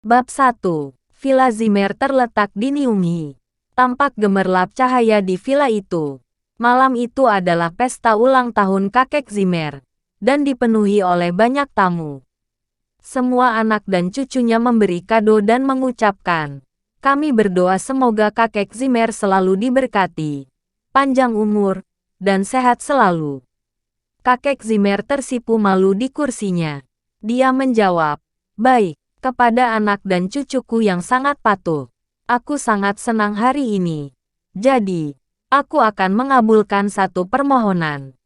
Bab 1. Villa Zimmer terletak di Niumhi. Tampak gemerlap cahaya di villa itu. Malam itu adalah pesta ulang tahun kakek Zimmer, dan dipenuhi oleh banyak tamu. Semua anak dan cucunya memberi kado dan mengucapkan, "Kami berdoa semoga kakek Zimmer selalu diberkati, panjang umur, dan sehat selalu." Kakek Zimmer tersipu malu di kursinya. Dia menjawab, "Baik, kepada anak dan cucuku yang sangat patuh. Aku sangat senang hari ini. Jadi, aku akan mengabulkan satu permohonan.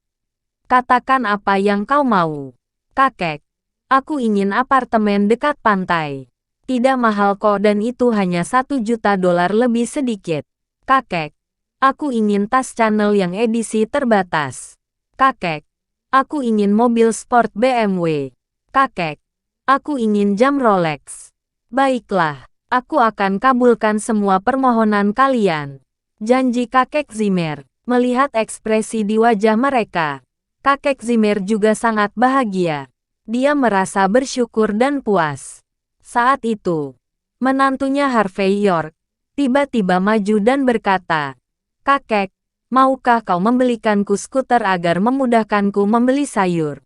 Katakan apa yang kau mau." "Kakek, aku ingin apartemen dekat pantai. Tidak mahal kok dan itu hanya $1 juta lebih sedikit." "Kakek, aku ingin tas Chanel yang edisi terbatas." "Kakek, aku ingin mobil sport BMW." "Kakek, aku ingin jam Rolex." "Baiklah, aku akan kabulkan semua permohonan kalian," janji kakek Zimmer. Melihat ekspresi di wajah mereka, kakek Zimmer juga sangat bahagia. Dia merasa bersyukur dan puas. Saat itu, menantunya Harvey York tiba-tiba maju dan berkata, "Kakek, maukah kau membelikanku skuter agar memudahkanku membeli sayur?"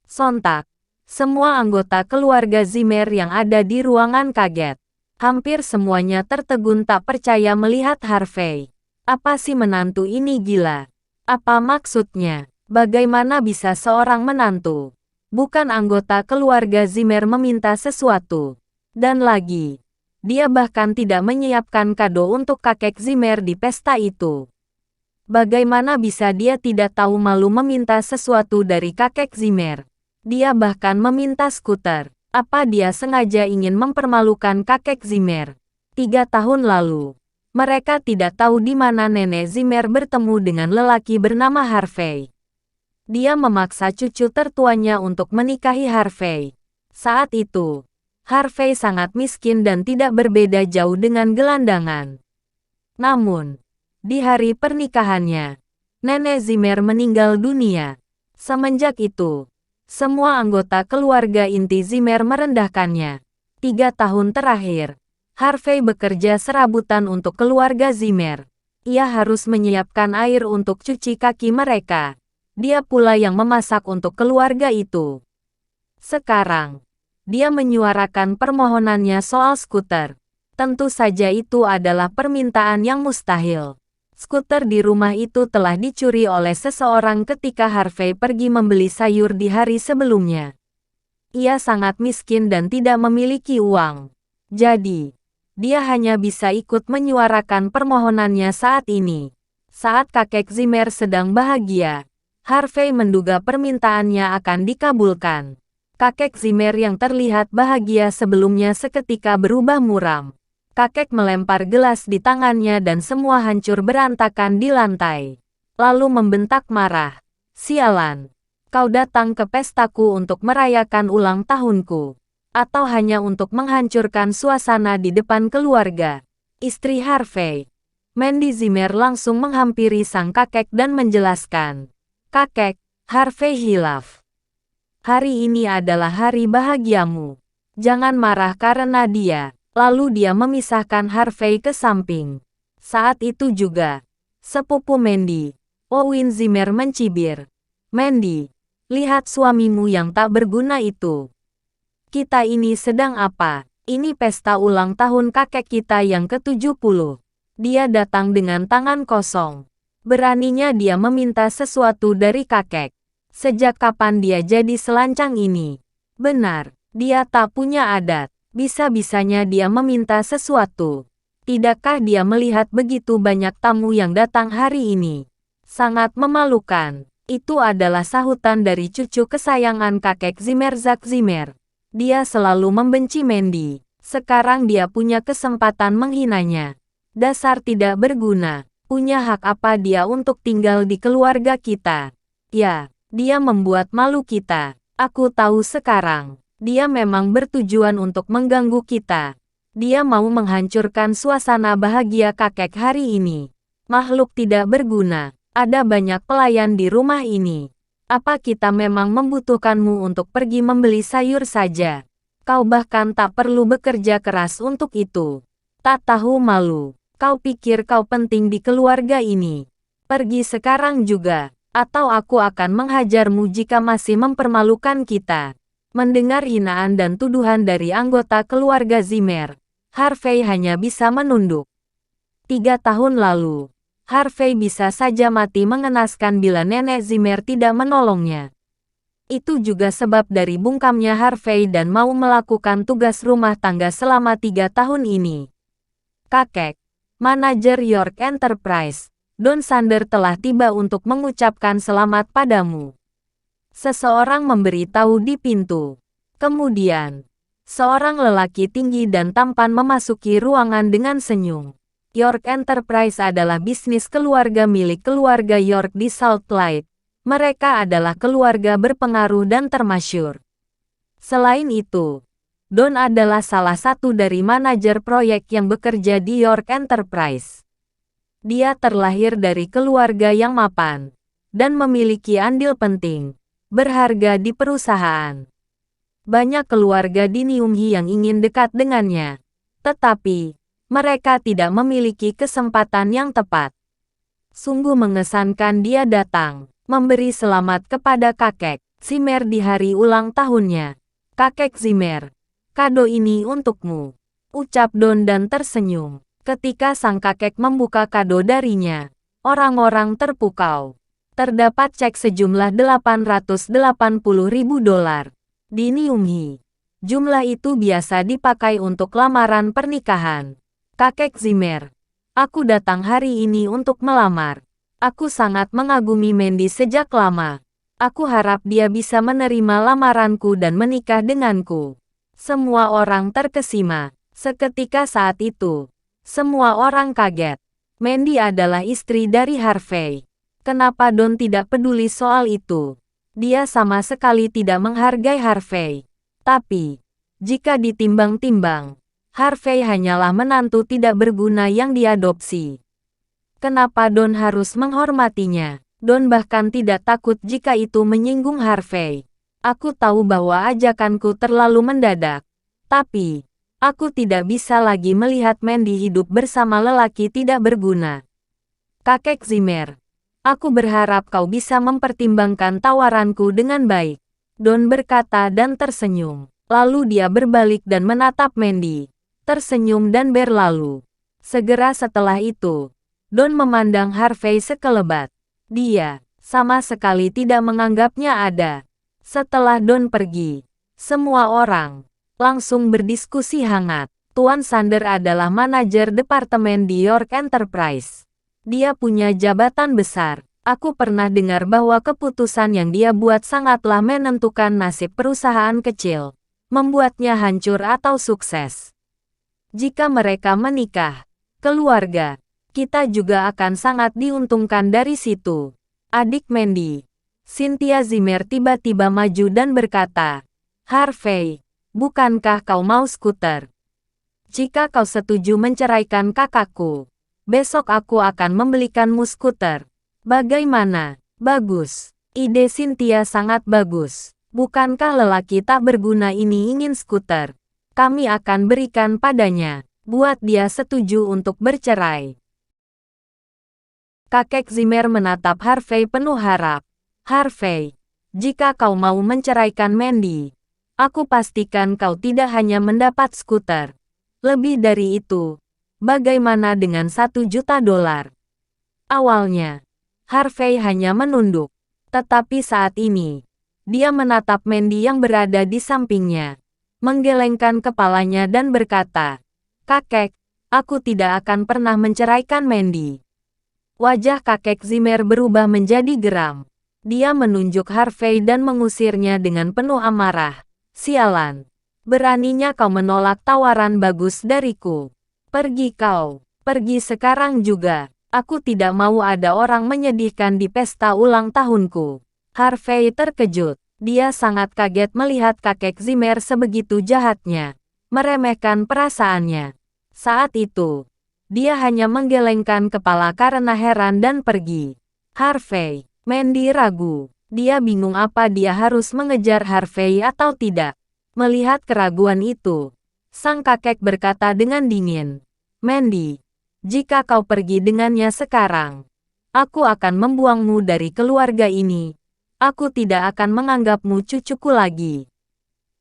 Sontak, semua anggota keluarga Zimmer yang ada di ruangan kaget. Hampir semuanya tertegun tak percaya melihat Harvey. Apa si menantu ini gila? Apa maksudnya? Bagaimana bisa seorang menantu, bukan anggota keluarga Zimmer, meminta sesuatu? Dan lagi, dia bahkan tidak menyiapkan kado untuk kakek Zimmer di pesta itu. Bagaimana bisa dia tidak tahu malu meminta sesuatu dari kakek Zimmer? Dia bahkan meminta skuter. Apa dia sengaja ingin mempermalukan kakek Zimmer? 3 tahun lalu, mereka tidak tahu di mana nenek Zimmer bertemu dengan lelaki bernama Harvey. Dia memaksa cucu tertuanya untuk menikahi Harvey. Saat itu, Harvey sangat miskin dan tidak berbeda jauh dengan gelandangan. Namun, di hari pernikahannya, nenek Zimmer meninggal dunia. Semenjak itu, semua anggota keluarga inti Zimmer merendahkannya. 3 tahun terakhir, Harvey bekerja serabutan untuk keluarga Zimmer. Ia harus menyiapkan air untuk cuci kaki mereka. Dia pula yang memasak untuk keluarga itu. Sekarang, dia menyuarakan permohonannya soal skuter. Tentu saja itu adalah permintaan yang mustahil. Skuter di rumah itu telah dicuri oleh seseorang ketika Harvey pergi membeli sayur di hari sebelumnya. Ia sangat miskin dan tidak memiliki uang. Jadi, dia hanya bisa ikut menyuarakan permohonannya saat ini. Saat kakek Zimmer sedang bahagia, Harvey menduga permintaannya akan dikabulkan. Kakek Zimmer yang terlihat bahagia sebelumnya seketika berubah muram. Kakek melempar gelas di tangannya dan semua hancur berantakan di lantai. Lalu membentak marah, "Sialan! Kau datang ke pestaku untuk merayakan ulang tahunku, atau hanya untuk menghancurkan suasana di depan keluarga?" Istri Harvey, Mandy Zimmer, langsung menghampiri sang kakek dan menjelaskan, "Kakek, Harvey hilaf. Hari ini adalah hari bahagiamu. Jangan marah karena dia." Lalu dia memisahkan Harvey ke samping. Saat itu juga, sepupu Mandy, Owen Zimmer, mencibir, "Mandy, lihat suamimu yang tak berguna itu. Kita ini sedang apa? Ini pesta ulang tahun kakek kita yang ke-70. Dia datang dengan tangan kosong. Beraninya dia meminta sesuatu dari kakek. Sejak kapan dia jadi selancang ini? Benar, dia tak punya adat. Bisa-bisanya dia meminta sesuatu. Tidakkah dia melihat begitu banyak tamu yang datang hari ini? Sangat memalukan." Itu adalah sahutan dari cucu kesayangan kakek Zimmer, Zack Zimmer. Dia selalu membenci Mandy. Sekarang dia punya kesempatan menghinanya. Dasar tidak berguna. Punya hak apa dia untuk tinggal di keluarga kita? Ya, dia membuat malu kita. Aku tahu sekarang. Dia memang bertujuan untuk mengganggu kita. Dia mau menghancurkan suasana bahagia kakek hari ini. Makhluk tidak berguna. Ada banyak pelayan di rumah ini. Apa kita memang membutuhkanmu untuk pergi membeli sayur saja? Kau bahkan tak perlu bekerja keras untuk itu. Tak tahu malu. Kau pikir kau penting di keluarga ini. Pergi sekarang juga, atau aku akan menghajarmu jika masih mempermalukan kita. Mendengar hinaan dan tuduhan dari anggota keluarga Zimmer, Harvey hanya bisa menunduk. 3 tahun lalu, Harvey bisa saja mati mengenaskan bila nenek Zimmer tidak menolongnya. Itu juga sebab dari bungkamnya Harvey dan mau melakukan tugas rumah tangga selama 3 tahun ini. Kakek, manajer York Enterprise, Don Sander telah tiba untuk mengucapkan selamat padamu. Seseorang memberitahu di pintu. Kemudian, seorang lelaki tinggi dan tampan memasuki ruangan dengan senyum. York Enterprise adalah bisnis keluarga milik keluarga York di Salt Lake. Mereka adalah keluarga berpengaruh dan termasyhur. Selain itu, Don adalah salah satu dari manajer proyek yang bekerja di York Enterprise. Dia terlahir dari keluarga yang mapan dan memiliki andil penting berharga di perusahaan. Banyak keluarga di Nyumhi yang ingin dekat dengannya, tetapi mereka tidak memiliki kesempatan yang tepat. Sungguh mengesankan dia datang, memberi selamat kepada kakek Zimmer di hari ulang tahunnya. Kakek Zimmer, kado ini untukmu, ucap Don dan tersenyum. Ketika sang kakek membuka kado darinya, orang-orang terpukau. Terdapat cek sejumlah $880.000 di Nyumhi. Jumlah itu biasa dipakai untuk lamaran pernikahan. Kakek Zimmer, aku datang hari ini untuk melamar. Aku sangat mengagumi Mandy sejak lama. Aku harap dia bisa menerima lamaranku dan menikah denganku. Semua orang terkesima. Seketika saat itu, semua orang kaget. Mandy adalah istri dari Harvey. Kenapa Don tidak peduli soal itu? Dia sama sekali tidak menghargai Harvey. Tapi, jika ditimbang-timbang, Harvey hanyalah menantu tidak berguna yang diadopsi. Kenapa Don harus menghormatinya? Don bahkan tidak takut jika itu menyinggung Harvey. Aku tahu bahwa ajakanku terlalu mendadak. Tapi, aku tidak bisa lagi melihat Mandy hidup bersama lelaki tidak berguna. Kakek Zimmer, aku berharap kau bisa mempertimbangkan tawaranku dengan baik. Don berkata dan tersenyum. Lalu dia berbalik dan menatap Mandy. Tersenyum dan berlalu. Segera setelah itu, Don memandang Harvey sekelebat. Dia sama sekali tidak menganggapnya ada. Setelah Don pergi, semua orang langsung berdiskusi hangat. Tuan Sander adalah manajer departemen di York Enterprise. Dia punya jabatan besar. Aku pernah dengar bahwa keputusan yang dia buat sangatlah menentukan nasib perusahaan kecil, membuatnya hancur atau sukses. Jika mereka menikah, keluarga, kita juga akan sangat diuntungkan dari situ. Adik Mandy, Cynthia Zimmer tiba-tiba maju dan berkata, Harvey, bukankah kau mau skuter? Jika kau setuju menceraikan kakakku, besok aku akan membelikanmu skuter. Bagaimana? Bagus. Ide Cynthia sangat bagus. Bukankah lelaki tak berguna ini ingin skuter? Kami akan berikan padanya. Buat dia setuju untuk bercerai. Kakek Zimmer menatap Harvey penuh harap. Harvey, jika kau mau menceraikan Mandy, aku pastikan kau tidak hanya mendapat skuter. Lebih dari itu, bagaimana dengan $1 juta? Awalnya, Harvey hanya menunduk. Tetapi saat ini, dia menatap Mandy yang berada di sampingnya, menggelengkan kepalanya dan berkata, Kakek, aku tidak akan pernah menceraikan Mandy. Wajah kakek Zimmer berubah menjadi geram. Dia menunjuk Harvey dan mengusirnya dengan penuh amarah. Sialan. Beraninya kau menolak tawaran bagus dariku. Pergi kau. Pergi sekarang juga. Aku tidak mau ada orang menyedihkan di pesta ulang tahunku. Harvey terkejut. Dia sangat kaget melihat kakek Zimmer sebegitu jahatnya. Meremehkan perasaannya. Saat itu, dia hanya menggelengkan kepala karena heran dan pergi. Harvey, Mandy ragu. Dia bingung apa dia harus mengejar Harvey atau tidak. Melihat keraguan itu, sang kakek berkata dengan dingin, "Mandy, jika kau pergi dengannya sekarang, aku akan membuangmu dari keluarga ini. Aku tidak akan menganggapmu cucuku lagi."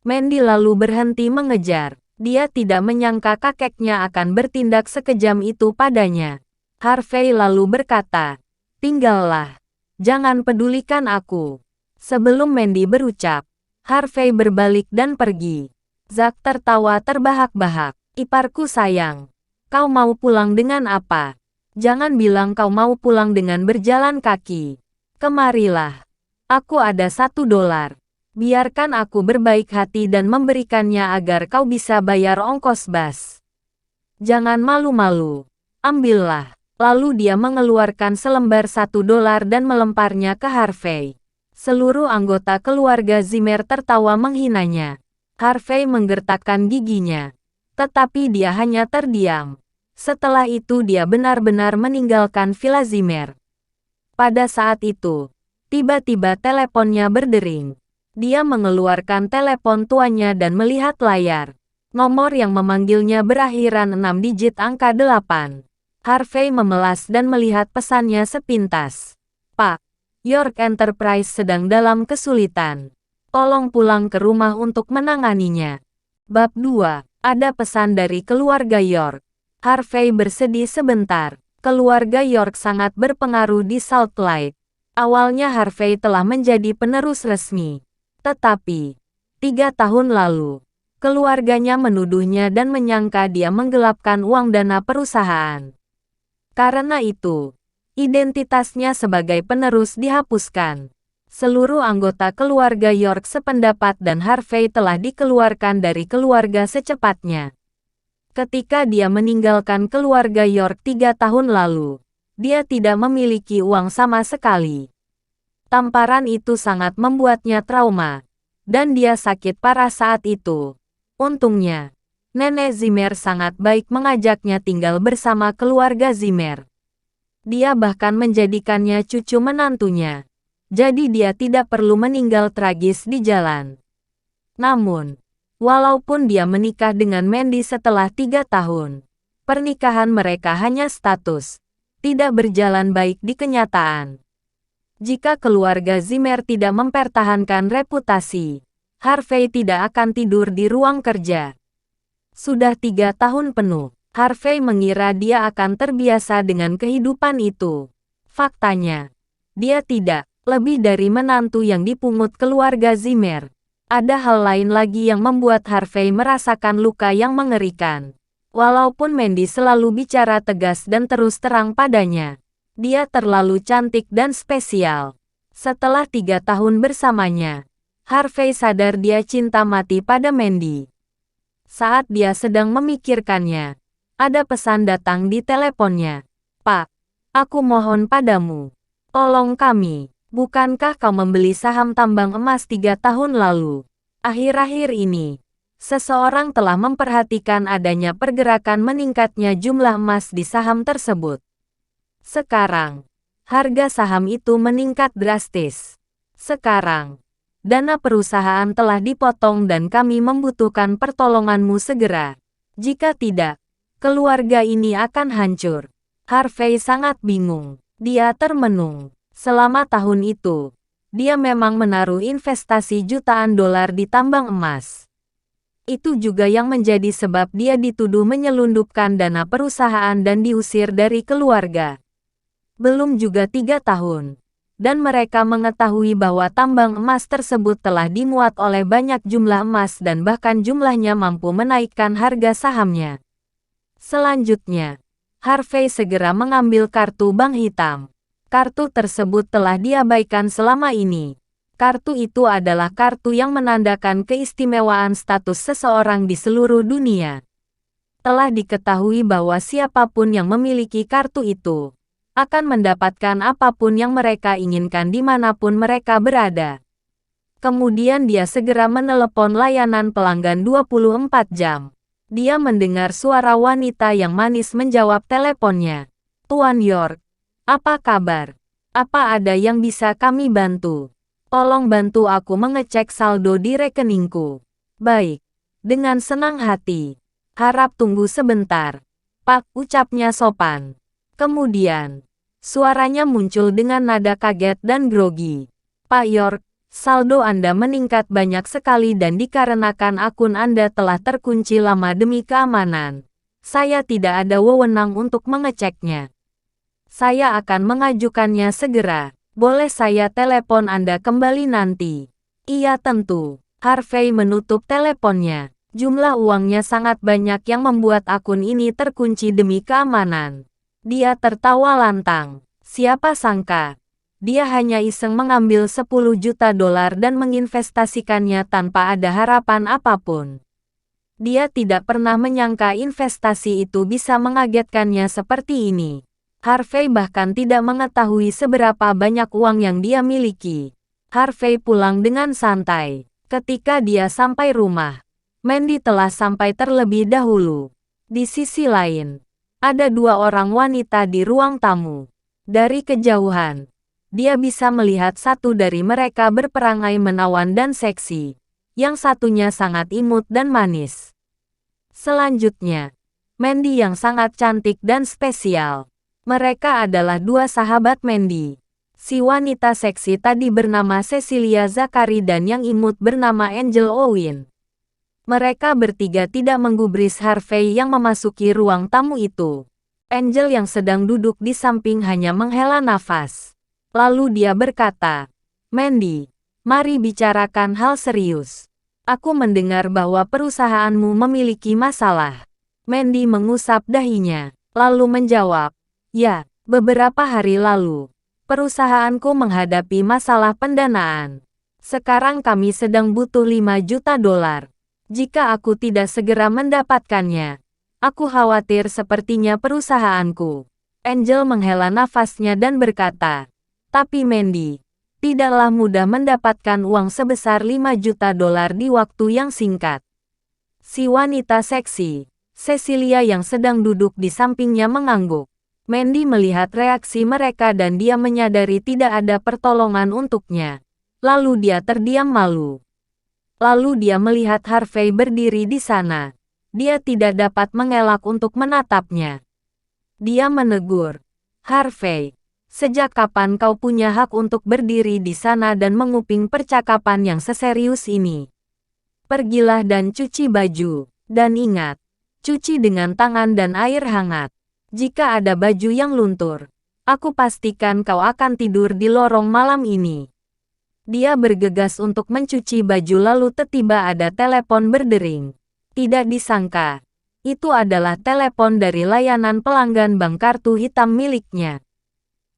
Mandy lalu berhenti mengejar. Dia tidak menyangka kakeknya akan bertindak sekejam itu padanya. Harvey lalu berkata, "Tinggallah. Jangan pedulikan aku." Sebelum Mandy berucap, Harvey berbalik dan pergi. Zack tertawa terbahak-bahak. "Iparku sayang, kau mau pulang dengan apa? Jangan bilang kau mau pulang dengan berjalan kaki. Kemarilah. Aku ada $1. Biarkan aku berbaik hati dan memberikannya agar kau bisa bayar ongkos bus. Jangan malu-malu. Ambillah." Lalu dia mengeluarkan selembar $1 dan melemparnya ke Harvey. Seluruh anggota keluarga Zimmer tertawa menghinanya. Harvey menggertakkan giginya. Tetapi dia hanya terdiam. Setelah itu dia benar-benar meninggalkan Villa Zimmer. Pada saat itu, tiba-tiba teleponnya berdering. Dia mengeluarkan telepon tuanya dan melihat layar. Nomor yang memanggilnya berakhiran 6 digit angka 8. Harvey memelas dan melihat pesannya sepintas. "Pak, York Enterprise sedang dalam kesulitan. Tolong pulang ke rumah untuk menanganinya." Bab 2. Ada pesan dari keluarga York. Harvey bersedih sebentar. Keluarga York sangat berpengaruh di Salt Lake. Awalnya Harvey telah menjadi penerus resmi. Tetapi, 3 tahun lalu, keluarganya menuduhnya dan menyangka dia menggelapkan uang dana perusahaan. Karena itu, identitasnya sebagai penerus dihapuskan. Seluruh anggota keluarga York sependapat dan Harvey telah dikeluarkan dari keluarga secepatnya. Ketika dia meninggalkan keluarga York 3 tahun lalu, dia tidak memiliki uang sama sekali. Tamparan itu sangat membuatnya trauma, dan dia sakit parah saat itu. Untungnya, Nenek Zimmer sangat baik mengajaknya tinggal bersama keluarga Zimmer. Dia bahkan menjadikannya cucu menantunya. Jadi dia tidak perlu meninggal tragis di jalan. Namun, walaupun dia menikah dengan Mandy setelah 3 tahun, pernikahan mereka hanya status, tidak berjalan baik di kenyataan. Jika keluarga Zimmer tidak mempertahankan reputasi, Harvey tidak akan tidur di ruang kerja. Sudah 3 tahun penuh, Harvey mengira dia akan terbiasa dengan kehidupan itu. Faktanya, dia tidak. Lebih dari menantu yang dipungut keluarga Zimmer, ada hal lain lagi yang membuat Harvey merasakan luka yang mengerikan. Walaupun Mandy selalu bicara tegas dan terus terang padanya, dia terlalu cantik dan spesial. Setelah 3 tahun bersamanya, Harvey sadar dia cinta mati pada Mandy. Saat dia sedang memikirkannya, ada pesan datang di teleponnya. "Pak, aku mohon padamu, tolong kami. Bukankah kau membeli saham tambang emas 3 tahun lalu? Akhir-akhir ini, seseorang telah memperhatikan adanya pergerakan meningkatnya jumlah emas di saham tersebut. Sekarang, harga saham itu meningkat drastis. Sekarang, dana perusahaan telah dipotong dan kami membutuhkan pertolonganmu segera. Jika tidak, keluarga ini akan hancur." Harvey sangat bingung. Dia termenung. Selama tahun itu, dia memang menaruh investasi jutaan dolar di tambang emas. Itu juga yang menjadi sebab dia dituduh menyelundupkan dana perusahaan dan diusir dari keluarga. Belum juga 3 tahun, dan mereka mengetahui bahwa tambang emas tersebut telah dimuat oleh banyak jumlah emas dan bahkan jumlahnya mampu menaikkan harga sahamnya. Selanjutnya, Harvey segera mengambil kartu bank hitam. Kartu tersebut telah diabaikan selama ini. Kartu itu adalah kartu yang menandakan keistimewaan status seseorang di seluruh dunia. Telah diketahui bahwa siapapun yang memiliki kartu itu akan mendapatkan apapun yang mereka inginkan dimanapun mereka berada. Kemudian dia segera menelepon layanan pelanggan 24 jam. Dia mendengar suara wanita yang manis menjawab teleponnya. "Tuan York, apa kabar? Apa ada yang bisa kami bantu? Tolong bantu aku mengecek saldo di rekeningku." Baik. Dengan senang hati. Harap tunggu sebentar. Pak, ucapnya sopan. Kemudian, suaranya muncul dengan nada kaget dan grogi. Pak York, saldo Anda meningkat banyak sekali dan dikarenakan akun Anda telah terkunci lama demi keamanan. Saya tidak ada wewenang untuk mengeceknya. Saya akan mengajukannya segera. Boleh saya telepon Anda kembali nanti? Iya tentu. Harvey menutup teleponnya. Jumlah uangnya sangat banyak yang membuat akun ini terkunci demi keamanan. Dia tertawa lantang. Siapa sangka? Dia hanya iseng mengambil 10 juta dolar dan menginvestasikannya tanpa ada harapan apapun. Dia tidak pernah menyangka investasi itu bisa mengagetkannya seperti ini. Harvey bahkan tidak mengetahui seberapa banyak uang yang dia miliki. Harvey pulang dengan santai. Ketika dia sampai rumah, Mandy telah sampai terlebih dahulu. Di sisi lain, ada 2 orang wanita di ruang tamu. Dari kejauhan, dia bisa melihat satu dari mereka berperangai menawan dan seksi. Yang satunya sangat imut dan manis. Selanjutnya, Mandy yang sangat cantik dan spesial. Mereka adalah 2 sahabat Mandy. Si wanita seksi tadi bernama Cecilia Zachary dan yang imut bernama Angel Owen. Mereka bertiga tidak menggubris Harvey yang memasuki ruang tamu itu. Angel yang sedang duduk di samping hanya menghela nafas. Lalu dia berkata, "Mandy, mari bicarakan hal serius. Aku mendengar bahwa perusahaanmu memiliki masalah." Mandy mengusap dahinya, lalu menjawab, "Ya, beberapa hari lalu. Perusahaanku menghadapi masalah pendanaan. Sekarang kami sedang butuh 5 juta dolar. Jika aku tidak segera mendapatkannya, aku khawatir sepertinya perusahaanku." Angel menghela nafasnya dan berkata, "Tapi Mandy, tidaklah mudah mendapatkan uang sebesar 5 juta dolar di waktu yang singkat." Si wanita seksi, Cecilia yang sedang duduk di sampingnya mengangguk. Mandy melihat reaksi mereka dan dia menyadari tidak ada pertolongan untuknya. Lalu dia terdiam malu. Lalu dia melihat Harvey berdiri di sana. Dia tidak dapat mengelak untuk menatapnya. Dia menegur, "Harvey, sejak kapan kau punya hak untuk berdiri di sana dan menguping percakapan yang seserius ini? Pergilah dan cuci baju. Dan ingat, cuci dengan tangan dan air hangat. Jika ada baju yang luntur, aku pastikan kau akan tidur di lorong malam ini." Dia bergegas untuk mencuci baju lalu tiba-tiba ada telepon berdering. Tidak disangka, itu adalah telepon dari layanan pelanggan bank kartu hitam miliknya.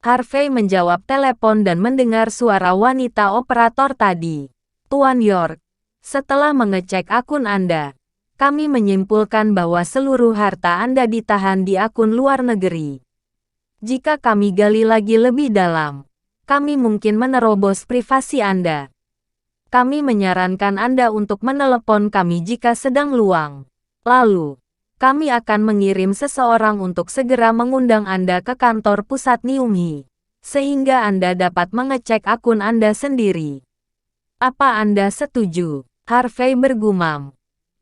Harvey menjawab telepon dan mendengar suara wanita operator tadi. "Tuan York, setelah mengecek akun Anda, kami menyimpulkan bahwa seluruh harta Anda ditahan di akun luar negeri. Jika kami gali lagi lebih dalam, kami mungkin menerobos privasi Anda. Kami menyarankan Anda untuk menelepon kami jika sedang luang. Lalu, kami akan mengirim seseorang untuk segera mengundang Anda ke kantor pusat Niumi, sehingga Anda dapat mengecek akun Anda sendiri. Apa Anda setuju?" Harvey bergumam.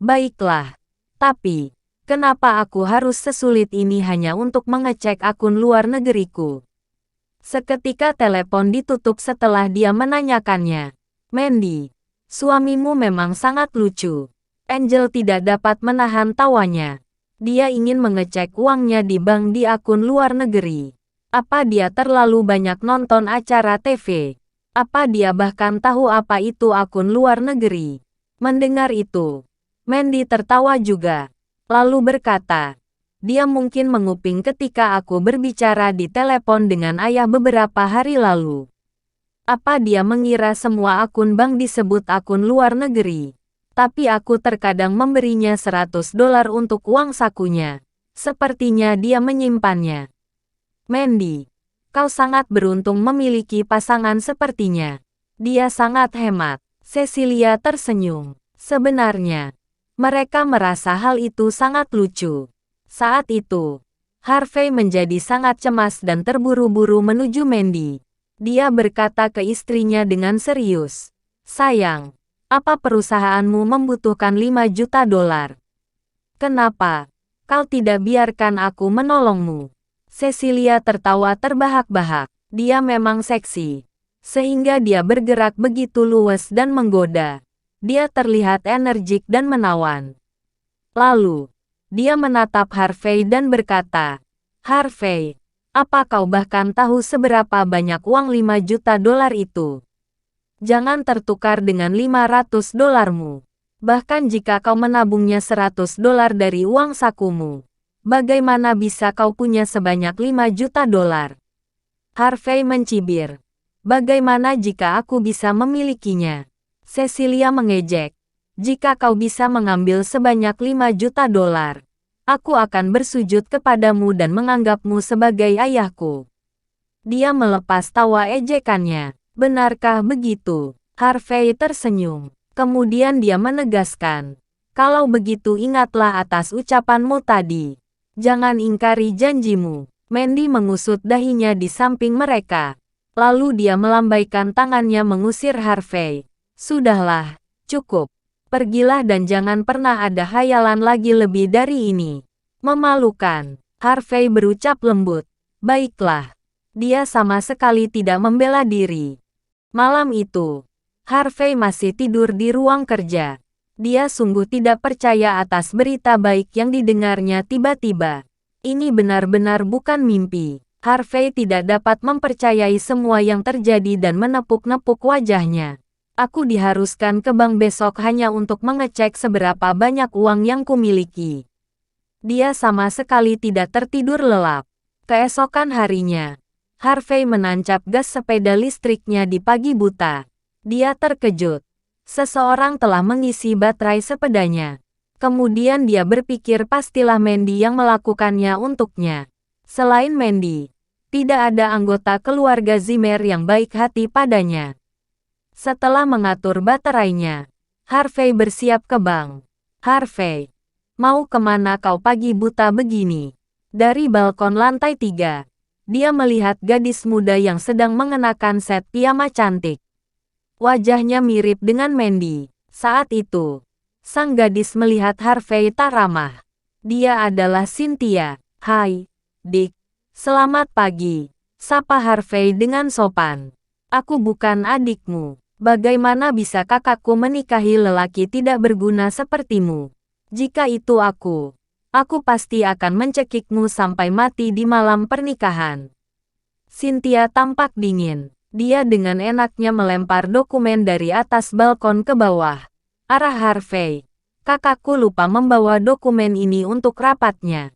"Baiklah, tapi kenapa aku harus sesulit ini hanya untuk mengecek akun luar negeriku?" Seketika telepon ditutup setelah dia menanyakannya. "Mandy, suamimu memang sangat lucu." Angel tidak dapat menahan tawanya. Dia ingin mengecek uangnya di bank di akun luar negeri. Apa dia terlalu banyak nonton acara TV? Apa dia bahkan tahu apa itu akun luar negeri? Mendengar itu, Mandy tertawa juga, lalu berkata, "Dia mungkin menguping ketika aku berbicara di telepon dengan ayah beberapa hari lalu. Apa dia mengira semua akun bank disebut akun luar negeri? Tapi aku terkadang memberinya 100 dolar untuk uang sakunya. Sepertinya dia menyimpannya." "Mandy, kau sangat beruntung memiliki pasangan sepertinya. Dia sangat hemat." Cecilia tersenyum. Sebenarnya, mereka merasa hal itu sangat lucu. Saat itu, Harvey menjadi sangat cemas dan terburu-buru menuju Mandy. Dia berkata ke istrinya dengan serius, "Sayang, Apa perusahaanmu membutuhkan 5 juta dolar? Kenapa? Kau tidak biarkan aku menolongmu. Cecilia tertawa terbahak-bahak. Dia memang seksi, sehingga dia bergerak begitu luwes dan menggoda. Dia terlihat energik dan menawan. Lalu, dia menatap Harvey dan berkata, Harvey, apa kau bahkan tahu seberapa banyak uang 5 juta dolar itu? Jangan tertukar dengan 500 dolarmu. Bahkan jika kau menabungnya 100 dolar dari uang sakumu, bagaimana bisa kau punya sebanyak 5 juta dolar? Harvey mencibir. Bagaimana jika aku bisa memilikinya? Cecilia mengejek. Jika kau bisa mengambil sebanyak 5 juta dolar, aku akan bersujud kepadamu dan menganggapmu sebagai ayahku. Dia melepas tawa ejekannya. Benarkah begitu? Harvey tersenyum. Kemudian dia menegaskan, kalau begitu ingatlah atas ucapanmu tadi. Jangan ingkari janjimu. Mandy mengusut dahinya di samping mereka. Lalu dia melambaikan tangannya mengusir Harvey. Sudahlah, cukup. Pergilah dan jangan pernah ada hayalan lagi lebih dari ini. Memalukan. Harvey berucap lembut. Baiklah. Dia sama sekali tidak membela diri. Malam itu, Harvey masih tidur di ruang kerja. Dia sungguh tidak percaya atas berita baik yang didengarnya tiba-tiba. Ini benar-benar bukan mimpi. Harvey tidak dapat mempercayai semua yang terjadi dan menepuk-nepuk wajahnya. Aku diharuskan ke bank besok hanya untuk mengecek seberapa banyak uang yang kumiliki. Dia sama sekali tidak tertidur lelap. Keesokan harinya, Harvey menancap gas sepeda listriknya di pagi buta. Dia terkejut. Seseorang telah mengisi baterai sepedanya. Kemudian dia berpikir pastilah Mandy yang melakukannya untuknya. Selain Mandy, tidak ada anggota keluarga Zimmer yang baik hati padanya. Setelah mengatur baterainya, Harvey bersiap ke bank. Harvey, mau kemana kau pagi buta begini? Dari balkon lantai 3, dia melihat gadis muda yang sedang mengenakan set piyama cantik. Wajahnya mirip dengan Mandy. Saat itu, sang gadis melihat Harvey tak ramah. Dia adalah Cynthia. Hai, Dick. Selamat pagi. Sapa Harvey dengan sopan. Aku bukan adikmu. Bagaimana bisa kakakku menikahi lelaki tidak berguna sepertimu? Jika itu aku pasti akan mencekikmu sampai mati di malam pernikahan. Cynthia tampak dingin. Dia dengan enaknya melempar dokumen dari atas balkon ke bawah. Arah Harvey. Kakakku lupa membawa dokumen ini untuk rapatnya.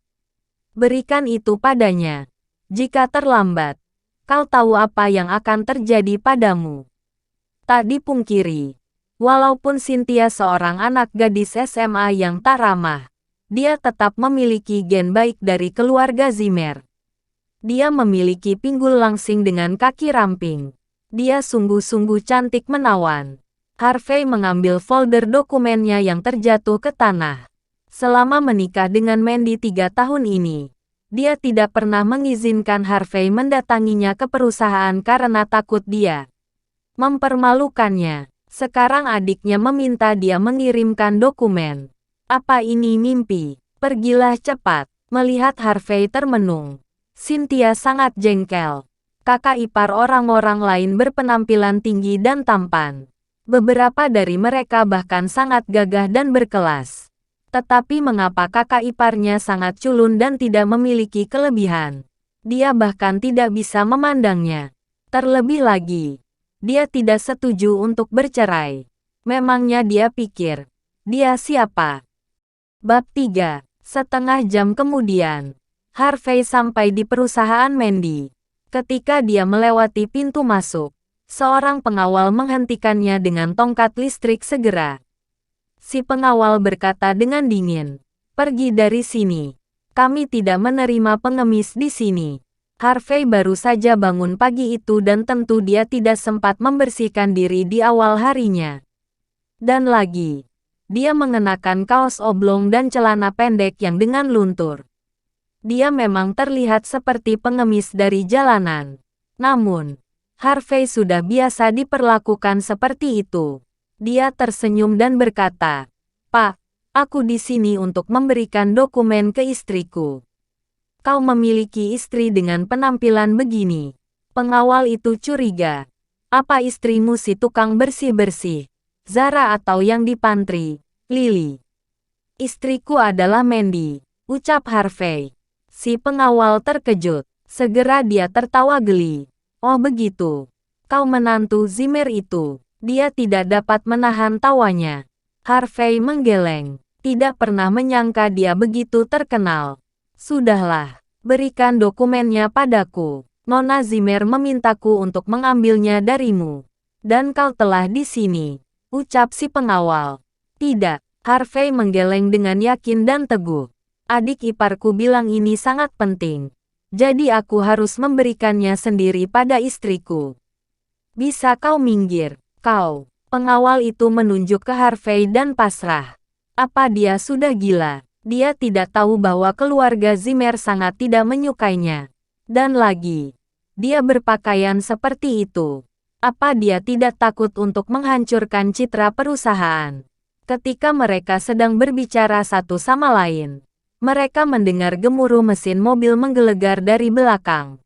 Berikan itu padanya. Jika terlambat, kau tahu apa yang akan terjadi padamu. Tak dipungkiri. Walaupun Cynthia seorang anak gadis SMA yang tak ramah, dia tetap memiliki gen baik dari keluarga Zimmer. Dia memiliki pinggul langsing dengan kaki ramping. Dia sungguh-sungguh cantik menawan. Harvey mengambil folder dokumennya yang terjatuh ke tanah. Selama menikah dengan Mandy 3 tahun ini, dia tidak pernah mengizinkan Harvey mendatanginya ke perusahaan karena takut dia mempermalukannya. Sekarang adiknya meminta dia mengirimkan dokumen. Apa ini mimpi? Pergilah cepat. Melihat Harvey termenung, Cynthia sangat jengkel. Kakak ipar orang-orang lain berpenampilan tinggi dan tampan. Beberapa dari mereka bahkan sangat gagah dan berkelas. Tetapi mengapa kakak iparnya sangat culun dan tidak memiliki kelebihan? Dia bahkan tidak bisa memandangnya. Terlebih lagi, dia tidak setuju untuk bercerai. Memangnya dia pikir, dia siapa? Bab 3. Setengah jam kemudian, Harvey sampai di perusahaan Mandy. Ketika dia melewati pintu masuk, seorang pengawal menghentikannya dengan tongkat listrik segera. Si pengawal berkata dengan dingin, "Pergi dari sini. Kami tidak menerima pengemis di sini." Harvey baru saja bangun pagi itu dan tentu dia tidak sempat membersihkan diri di awal harinya. Dan lagi, dia mengenakan kaos oblong dan celana pendek yang dengan luntur. Dia memang terlihat seperti pengemis dari jalanan. Namun, Harvey sudah biasa diperlakukan seperti itu. Dia tersenyum dan berkata, "Pak, aku di sini untuk memberikan dokumen ke istriku." "Kau memiliki istri dengan penampilan begini?" Pengawal itu curiga. "Apa istrimu si tukang bersih-bersih? Zara atau yang di pantry, Lily?" "Istriku adalah Mandy," ucap Harvey. Si pengawal terkejut. Segera dia tertawa geli. "Oh begitu. Kau menantu Zimmer itu." Dia tidak dapat menahan tawanya. Harvey menggeleng. Tidak pernah menyangka dia begitu terkenal. "Sudahlah, berikan dokumennya padaku. Nona Zimmer memintaku untuk mengambilnya darimu. Dan kau telah di sini," ucap si pengawal. "Tidak." Harvey menggeleng dengan yakin dan teguh. "Adik iparku bilang ini sangat penting. Jadi aku harus memberikannya sendiri pada istriku. Bisa kau minggir, kau?" Pengawal itu menunjuk ke Harvey dan pasrah. Apa dia sudah gila? Dia tidak tahu bahwa keluarga Zimmer sangat tidak menyukainya. Dan lagi, dia berpakaian seperti itu. Apa dia tidak takut untuk menghancurkan citra perusahaan? Ketika mereka sedang berbicara satu sama lain, mereka mendengar gemuruh mesin mobil menggelegar dari belakang.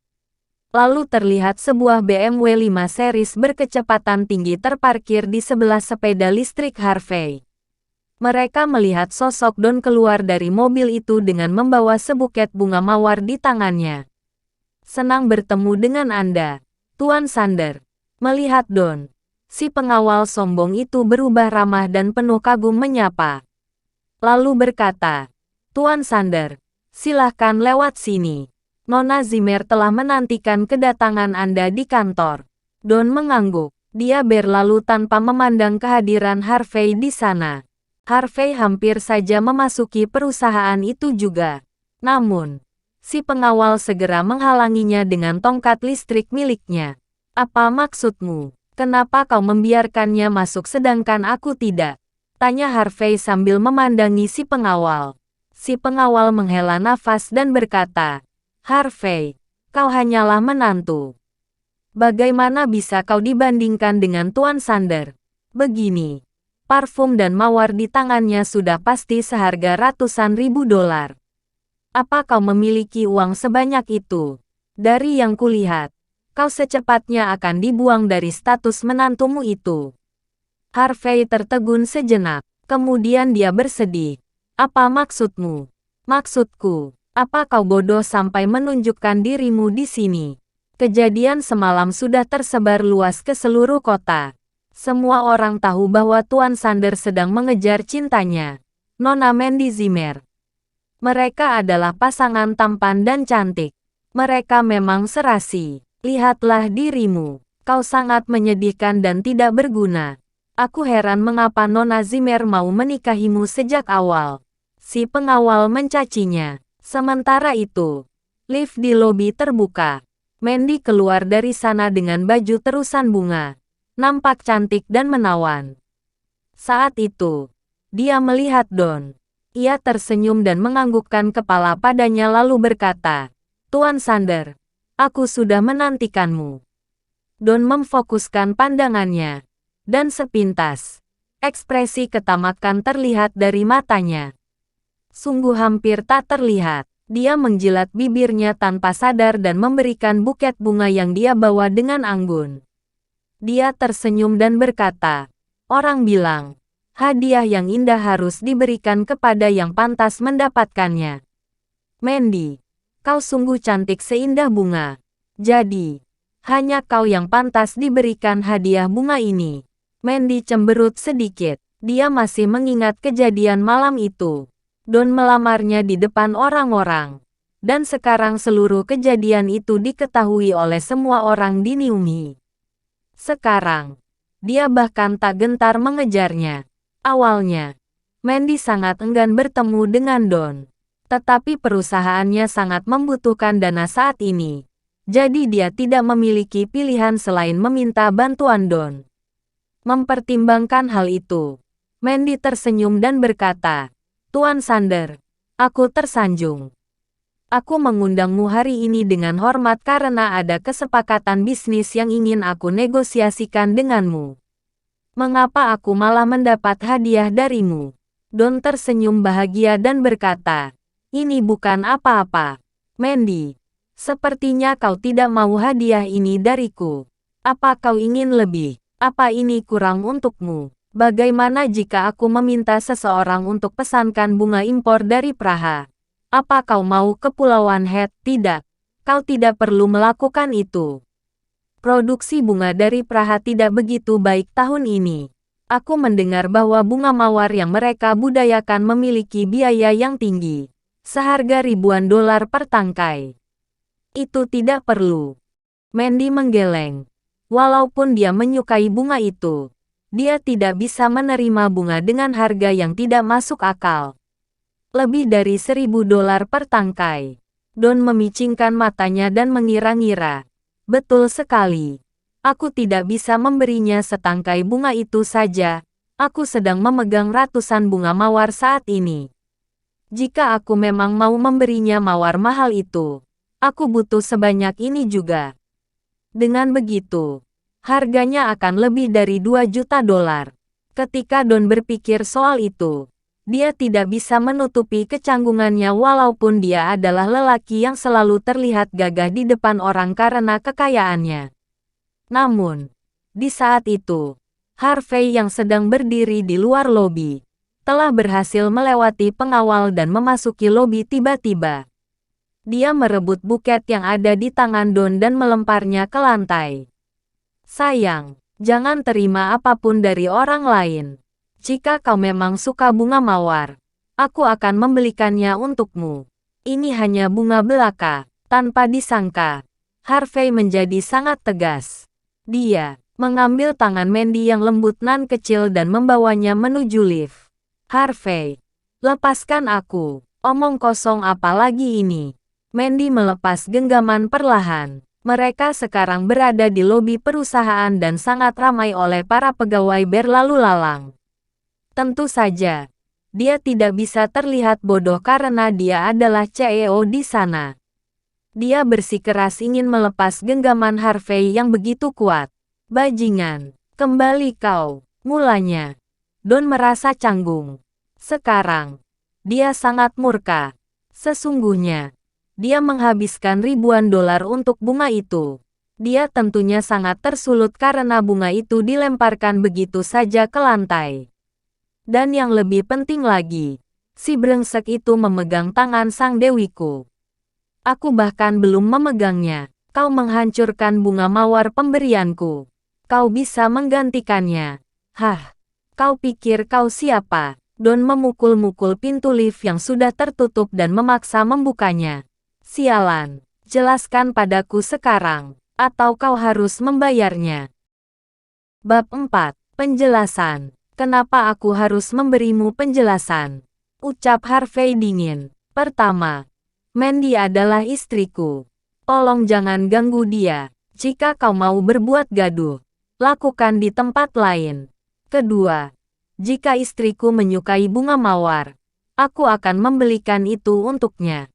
Lalu terlihat sebuah BMW 5 series berkecepatan tinggi terparkir di sebelah sepeda listrik Harvey. Mereka melihat sosok Don keluar dari mobil itu dengan membawa sebuket bunga mawar di tangannya. "Senang bertemu dengan Anda, Tuan Sander." Melihat Don, si pengawal sombong itu berubah ramah dan penuh kagum menyapa. Lalu berkata, "Tuan Sander, silahkan lewat sini. Nona Zimmer telah menantikan kedatangan Anda di kantor." Don mengangguk. Dia berlalu tanpa memandang kehadiran Harvey di sana. Harvey hampir saja memasuki perusahaan itu juga. Namun, si pengawal segera menghalanginya dengan tongkat listrik miliknya. "Apa maksudmu? Kenapa kau membiarkannya masuk sedangkan aku tidak?" tanya Harvey sambil memandangi si pengawal. Si pengawal menghela nafas dan berkata, "Harvey, kau hanyalah menantu. Bagaimana bisa kau dibandingkan dengan Tuan Sander? Begini, parfum dan mawar di tangannya sudah pasti seharga ratusan ribu dolar. Apa kau memiliki uang sebanyak itu? Dari yang kulihat, kau secepatnya akan dibuang dari status menantumu itu." Harvey tertegun sejenak, kemudian dia bersedih. "Apa maksudmu?" "Maksudku, apa kau bodoh sampai menunjukkan dirimu di sini? Kejadian semalam sudah tersebar luas ke seluruh kota. Semua orang tahu bahwa Tuan Sander sedang mengejar cintanya, Nona Mandy Zimmer. Mereka adalah pasangan tampan dan cantik. Mereka memang serasi. Lihatlah dirimu. Kau sangat menyedihkan dan tidak berguna. Aku heran mengapa Nona Zimmer mau menikahimu sejak awal." Si pengawal mencacinya. Sementara itu, lift di lobi terbuka. Mandy keluar dari sana dengan baju terusan bunga. Nampak cantik dan menawan. Saat itu, dia melihat Don. Ia tersenyum dan menganggukkan kepala padanya lalu berkata, "Tuan Sander, aku sudah menantikanmu." Don memfokuskan pandangannya. Dan sepintas, ekspresi ketamakan terlihat dari matanya. Sungguh hampir tak terlihat. Dia menjilat bibirnya tanpa sadar dan memberikan buket bunga yang dia bawa dengan anggun. Dia tersenyum dan berkata, "Orang bilang, hadiah yang indah harus diberikan kepada yang pantas mendapatkannya. Mandy, kau sungguh cantik seindah bunga. Jadi, hanya kau yang pantas diberikan hadiah bunga ini." Mandy cemberut sedikit. Dia masih mengingat kejadian malam itu. Don melamarnya di depan orang-orang. Dan sekarang seluruh kejadian itu diketahui oleh semua orang di Niumi. Sekarang, dia bahkan tak gentar mengejarnya. Awalnya, Mandy sangat enggan bertemu dengan Don. Tetapi perusahaannya sangat membutuhkan dana saat ini. Jadi dia tidak memiliki pilihan selain meminta bantuan Don. Mempertimbangkan hal itu, Mandy tersenyum dan berkata, "Tuan Sander, aku tersanjung. Aku mengundangmu hari ini dengan hormat karena ada kesepakatan bisnis yang ingin aku negosiasikan denganmu." Mengapa aku malah mendapat hadiah darimu? Don tersenyum bahagia dan berkata, ini bukan apa-apa. Mandy, sepertinya kau tidak mau hadiah ini dariku. Apa kau ingin lebih? Apa ini kurang untukmu? Bagaimana jika aku meminta seseorang untuk pesankan bunga impor dari Praha? Apa kau mau Kepulauan Het? Tidak. Kau tidak perlu melakukan itu. Produksi bunga dari Praha tidak begitu baik tahun ini. Aku mendengar bahwa bunga mawar yang mereka budayakan memiliki biaya yang tinggi, seharga ribuan dolar per tangkai. Itu tidak perlu. Mandy menggeleng. Walaupun dia menyukai bunga itu, dia tidak bisa menerima bunga dengan harga yang tidak masuk akal. Lebih dari 1.000 dolar per tangkai. Don memicingkan matanya dan mengira-ngira. Betul sekali. Aku tidak bisa memberinya setangkai bunga itu saja. Aku sedang memegang ratusan bunga mawar saat ini. Jika aku memang mau memberinya mawar mahal itu, aku butuh sebanyak ini juga. Dengan begitu, harganya akan lebih dari 2 juta dolar. Ketika Don berpikir soal itu, dia tidak bisa menutupi kecanggungannya walaupun dia adalah lelaki yang selalu terlihat gagah di depan orang karena kekayaannya. Namun, di saat itu, Harvey yang sedang berdiri di luar lobi, telah berhasil melewati pengawal dan memasuki lobi tiba-tiba. Dia merebut buket yang ada di tangan Don dan melemparnya ke lantai. Sayang, jangan terima apapun dari orang lain. Jika kau memang suka bunga mawar, aku akan membelikannya untukmu. Ini hanya bunga belaka. Tanpa disangka, Harvey menjadi sangat tegas. Dia mengambil tangan Mandy yang lembut nan kecil dan membawanya menuju lift. Harvey, lepaskan aku. Omong kosong apa lagi ini? Mandy melepas genggaman perlahan. Mereka sekarang berada di lobi perusahaan dan sangat ramai oleh para pegawai berlalu lalang. Tentu saja, dia tidak bisa terlihat bodoh karena dia adalah CEO di sana. Dia bersikeras ingin melepas genggaman Harvey yang begitu kuat. Bajingan, kembali kau, mulanya. Don merasa canggung. Sekarang, dia sangat murka. Sesungguhnya, dia menghabiskan ribuan dolar untuk bunga itu. Dia tentunya sangat tersulut karena bunga itu dilemparkan begitu saja ke lantai. Dan yang lebih penting lagi, si brengsek itu memegang tangan sang dewiku. Aku bahkan belum memegangnya. Kau menghancurkan bunga mawar pemberianku. Kau bisa menggantikannya. Hah, kau pikir kau siapa? Don memukul-mukul pintu lift yang sudah tertutup dan memaksa membukanya. Sialan, jelaskan padaku sekarang, atau kau harus membayarnya. Bab 4. Penjelasan. Kenapa aku harus memberimu penjelasan? Ucap Harvey dingin. Pertama, Mandy adalah istriku. Tolong jangan ganggu dia. Jika kau mau berbuat gaduh, lakukan di tempat lain. Kedua, jika istriku menyukai bunga mawar, aku akan membelikan itu untuknya.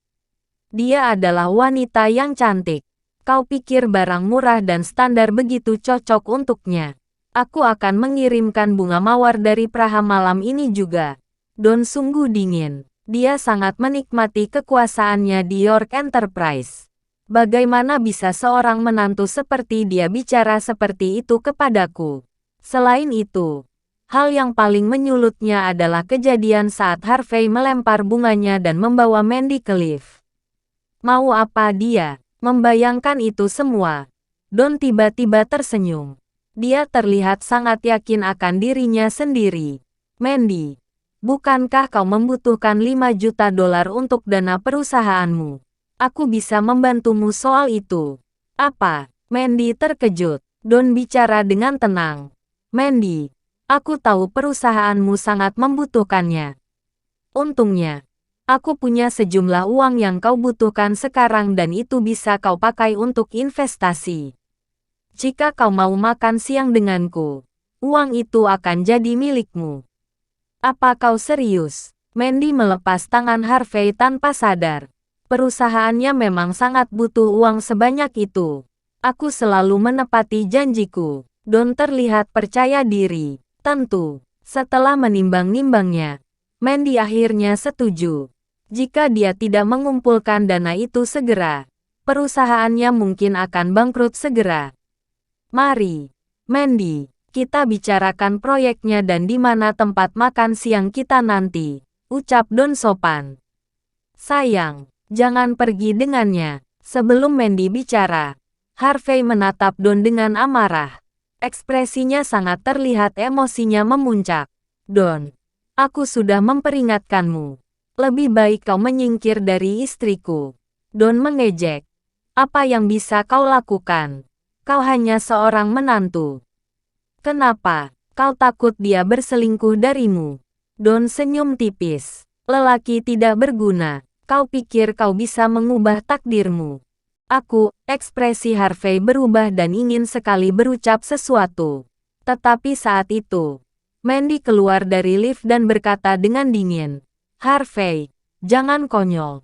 Dia adalah wanita yang cantik. Kau pikir barang murah dan standar begitu cocok untuknya? Aku akan mengirimkan bunga mawar dari Praha malam ini juga. Don sungguh dingin. Dia sangat menikmati kekuasaannya di York Enterprise. Bagaimana bisa seorang menantu seperti dia bicara seperti itu kepadaku? Selain itu, hal yang paling menyulutnya adalah kejadian saat Harvey melempar bunganya dan membawa Mandy ke lift. Mau apa dia? Membayangkan itu semua, Don tiba-tiba tersenyum. Dia terlihat sangat yakin akan dirinya sendiri. Mandy, bukankah kau membutuhkan 5 juta dolar untuk dana perusahaanmu? Aku bisa membantumu soal itu. Apa? Mandy terkejut. Don bicara dengan tenang. Mandy, aku tahu perusahaanmu sangat membutuhkannya. Untungnya, aku punya sejumlah uang yang kau butuhkan sekarang dan itu bisa kau pakai untuk investasi. Jika kau mau makan siang denganku, uang itu akan jadi milikmu. Apa kau serius? Mandy melepas tangan Harvey tanpa sadar. Perusahaannya memang sangat butuh uang sebanyak itu. Aku selalu menepati janjiku. Don terlihat percaya diri. Tentu, setelah menimbang-nimbangnya, Mandy akhirnya setuju. Jika dia tidak mengumpulkan dana itu segera, perusahaannya mungkin akan bangkrut segera. Mari, Mandy, kita bicarakan proyeknya dan di mana tempat makan siang kita nanti, ucap Don sopan. Sayang, jangan pergi dengannya. Sebelum Mandy bicara, Harvey menatap Don dengan amarah. Ekspresinya sangat terlihat, emosinya memuncak. Don, aku sudah memperingatkanmu. Lebih baik kau menyingkir dari istriku. Don mengejek. Apa yang bisa kau lakukan? Kau hanya seorang menantu. Kenapa? Kau takut dia berselingkuh darimu? Don senyum tipis. Lelaki tidak berguna. Kau pikir kau bisa mengubah takdirmu? Ekspresi Harvey berubah dan ingin sekali berucap sesuatu. Tetapi saat itu, Mandy keluar dari lift dan berkata dengan dingin, Harvey, jangan konyol.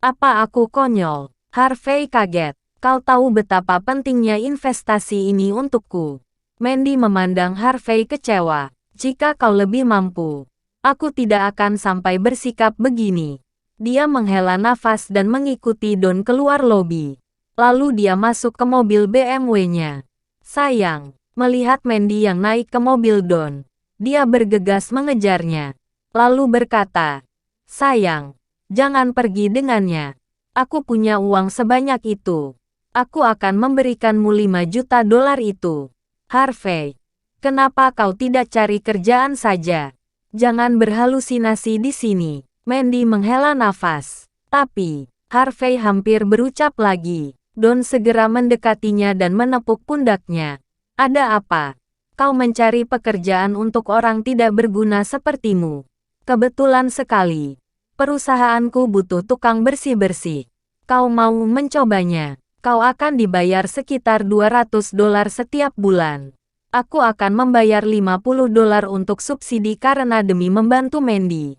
Apa aku konyol? Harvey kaget. Kau tahu betapa pentingnya investasi ini untukku. Mandy memandang Harvey kecewa. Jika kau lebih mampu, aku tidak akan sampai bersikap begini. Dia menghela nafas dan mengikuti Don keluar lobi. Lalu dia masuk ke mobil BMW-nya. Sayang, melihat Mandy yang naik ke mobil Don, dia bergegas mengejarnya. Lalu berkata, sayang, jangan pergi dengannya. Aku punya uang sebanyak itu. Aku akan memberikanmu $5 juta itu. Harvey, kenapa kau tidak cari kerjaan saja? Jangan berhalusinasi di sini. Mandy menghela nafas. Tapi, Harvey hampir berucap lagi. Don segera mendekatinya dan menepuk pundaknya. Ada apa? Kau mencari pekerjaan untuk orang tidak berguna sepertimu. Kebetulan sekali. Perusahaanku butuh tukang bersih-bersih. Kau mau mencobanya? Kau akan dibayar sekitar $200 setiap bulan. Aku akan membayar $50 untuk subsidi karena demi membantu Mandy.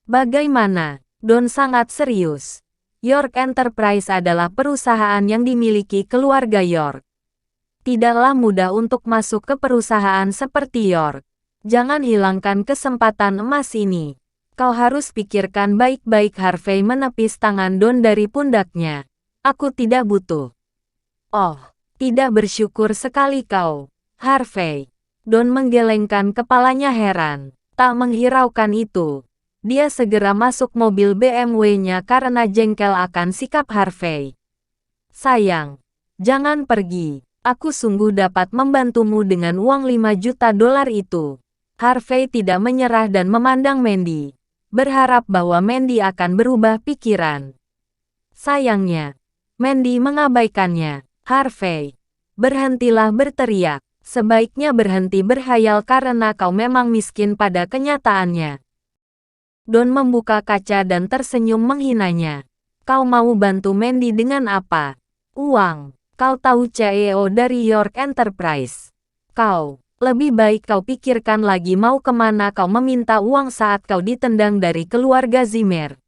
Bagaimana? Don sangat serius. York Enterprise adalah perusahaan yang dimiliki keluarga York. Tidaklah mudah untuk masuk ke perusahaan seperti York. Jangan hilangkan kesempatan emas ini. Kau harus pikirkan baik-baik. Harvey menepis tangan Don dari pundaknya. Aku tidak butuh. Oh, tidak bersyukur sekali kau, Harvey. Don menggelengkan kepalanya heran. Tak menghiraukan itu. Dia segera masuk mobil BMW-nya karena jengkel akan sikap Harvey. Sayang, jangan pergi. Aku sungguh dapat membantumu dengan uang $5 juta itu. Harvey tidak menyerah dan memandang Mandy. Berharap bahwa Mandy akan berubah pikiran. Sayangnya, Mandy mengabaikannya. Harvey, berhentilah berteriak. Sebaiknya berhenti berhayal karena kau memang miskin pada kenyataannya. Don membuka kaca dan tersenyum menghinanya. Kau mau bantu Mandy dengan apa? Uang. Kau tahu CEO dari York Enterprise. Lebih baik kau pikirkan lagi mau kemana kau meminta uang saat kau ditendang dari keluarga Zimmer.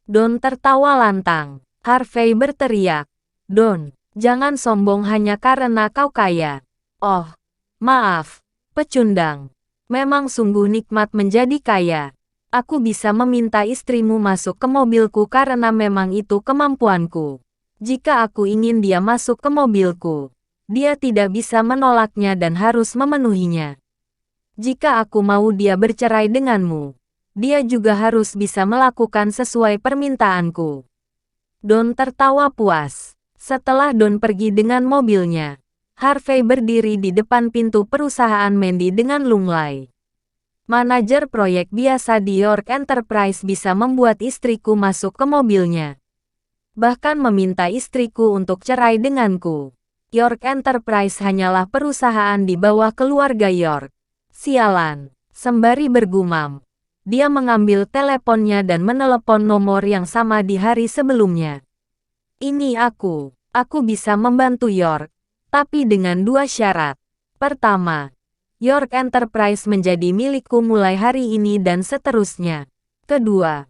Don tertawa lantang. Harvey berteriak. Don, jangan sombong hanya karena kau kaya. Oh, maaf, pecundang. Memang sungguh nikmat menjadi kaya. Aku bisa meminta istrimu masuk ke mobilku karena memang itu kemampuanku. Jika aku ingin dia masuk ke mobilku, dia tidak bisa menolaknya dan harus memenuhinya. Jika aku mau dia bercerai denganmu, dia juga harus bisa melakukan sesuai permintaanku. Don tertawa puas. Setelah Don pergi dengan mobilnya, Harvey berdiri di depan pintu perusahaan Mandy dengan lunglai. Manajer proyek biasa di York Enterprise bisa membuat istriku masuk ke mobilnya. Bahkan meminta istriku untuk cerai denganku. York Enterprise hanyalah perusahaan di bawah keluarga York. Sialan, sembari bergumam. Dia mengambil teleponnya dan menelepon nomor yang sama di hari sebelumnya. Ini aku bisa membantu York, tapi dengan 2 syarat. Pertama, York Enterprise menjadi milikku mulai hari ini dan seterusnya. Kedua,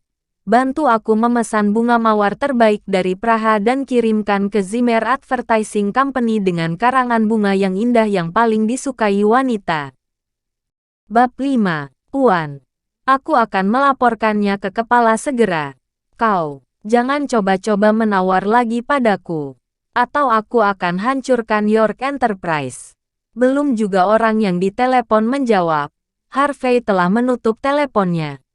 bantu aku memesan bunga mawar terbaik dari Praha dan kirimkan ke Zimmer Advertising Company dengan karangan bunga yang indah yang paling disukai wanita. Bab 5. Tuan. Aku akan melaporkannya ke kepala segera. Kau, jangan coba-coba menawar lagi padaku. Atau aku akan hancurkan York Enterprise. Belum juga orang yang ditelepon menjawab. Harvey telah menutup teleponnya.